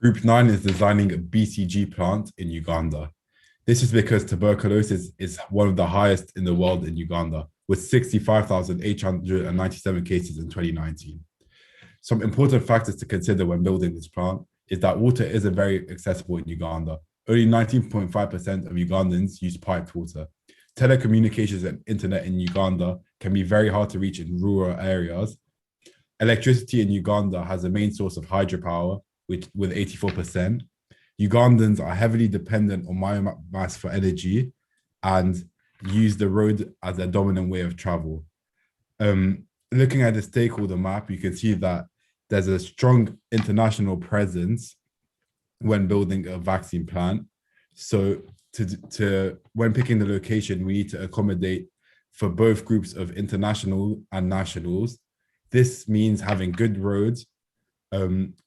Group 9 is designing a BCG plant in Uganda. This is because tuberculosis is one of the highest in the world in Uganda, with 65,897 cases in 2019. Some important factors to consider when building this plant is that water isn't very accessible in Uganda. Only 19.5% of Ugandans use piped water. Telecommunications and internet in Uganda can be very hard to reach in rural areas. Electricity in Uganda has a main source of hydropower, with 84%. Ugandans are heavily dependent on biomass for energy and use the road as their dominant way of travel. Looking at the stakeholder map, you can see that there's a strong international presence when building a vaccine plant. So when picking the location, we need to accommodate for both groups of international and nationals. This means having good roads,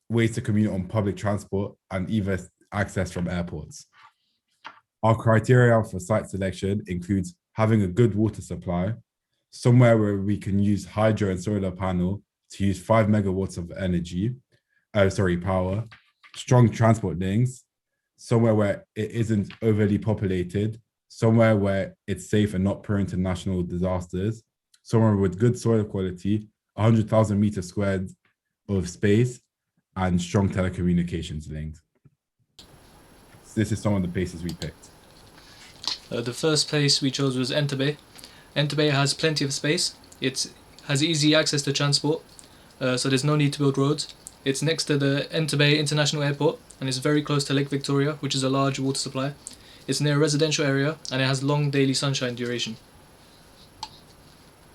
ways to commute on public transport, and even access from airports. Our criteria for site selection includes having a good water supply, somewhere where we can use hydro and solar panel to use 5 megawatts of power, strong transport links, somewhere where it isn't overly populated, somewhere where it's safe and not prone to national disasters, somewhere with good soil quality, 100,000 meters squared of space, and strong telecommunications links. This is some of the places we picked. The first place we chose was Entebbe. Entebbe has plenty of space. It has easy access to transport, so there's no need to build roads. It's next to the Entebbe International Airport, and it's very close to Lake Victoria, which is a large water supply. It's near a residential area, and it has long daily sunshine duration.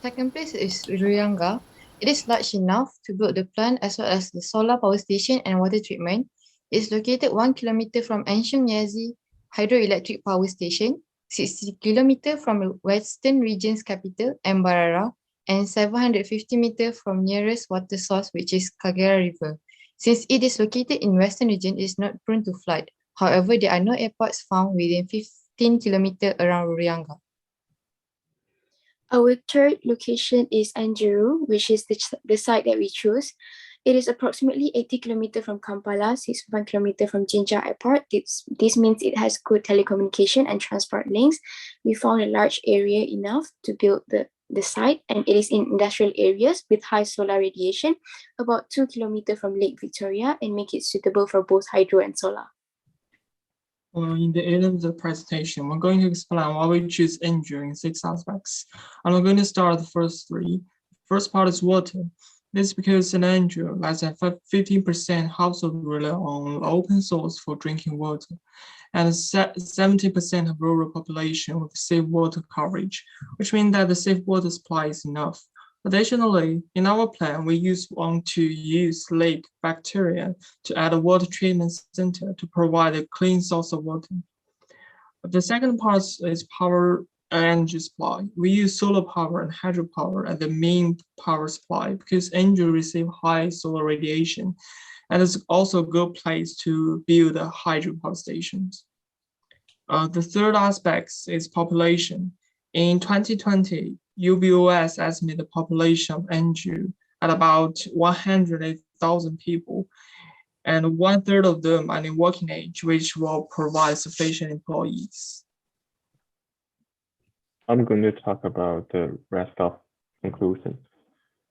Second place is Ruyanga. It is large enough to build the plant as well as the solar power station and water treatment. It's located 1 kilometer from Ensham Nyazi Hydroelectric Power Station, 60 kilometers from the Western Region's capital, Mbarara, and 750 meters from nearest water source, which is Kagera River. Since it is located in Western region, it is not prone to flood. However, there are no airports found within 15 kilometers around Ruyanga. Our third location is Anjeru, which is the site that we chose. It is approximately 80 kilometers from Kampala, 61 kilometers from Jinja Airport. This means it has good telecommunication and transport links. We found a large area enough to build the site, and it is in industrial areas with high solar radiation, about 2 kilometers from Lake Victoria, and make it suitable for both hydro and solar. In the end of the presentation, we're going to explain why we choose Anjeru in 6 aspects. And we're going to start the first 3. First part is water. This is because in Anjeru, less than 15% households rely on open source for drinking water, and 70% of rural population with safe water coverage, which means that the safe water supply is enough. Additionally, in our plan, we want to use Lake Victoria to add a water treatment center to provide a clean source of water. The second part is power energy supply. We use solar power and hydropower as the main power supply because Anjeru receives high solar radiation, and it's also a good place to build hydropower stations. The third aspect is population. In 2020, UBOS estimated the population of Anjeru at about 108,000 people, and 1/3 of them are in working age, which will provide sufficient employees. I'm going to talk about the rest of conclusion.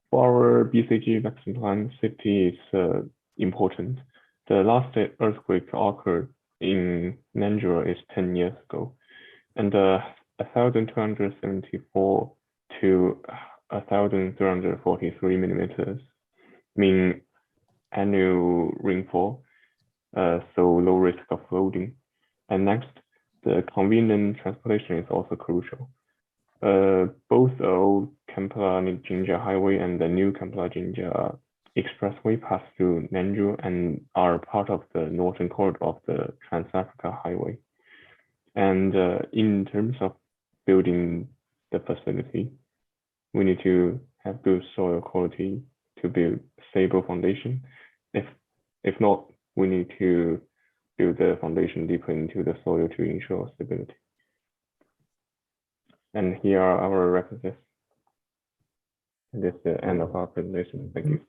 For our BCG vaccine plan, safety is important. The last earthquake occurred in Nigeria is 10 years ago, and 1,274 to 1,343 millimeters mean annual rainfall, so low risk of flooding. And next, the convenient transportation is also crucial. Both the old Kampala-Jinja highway and the new Kampala-Jinja expressway pass through Nanjing and are part of the northern corridor of the Trans-Africa Highway. And in terms of building the facility, we need to have good soil quality to build stable foundation. If not, we need to build the foundation deeper into the soil to ensure stability. And here are our references. And this is the end of our presentation. Thank you.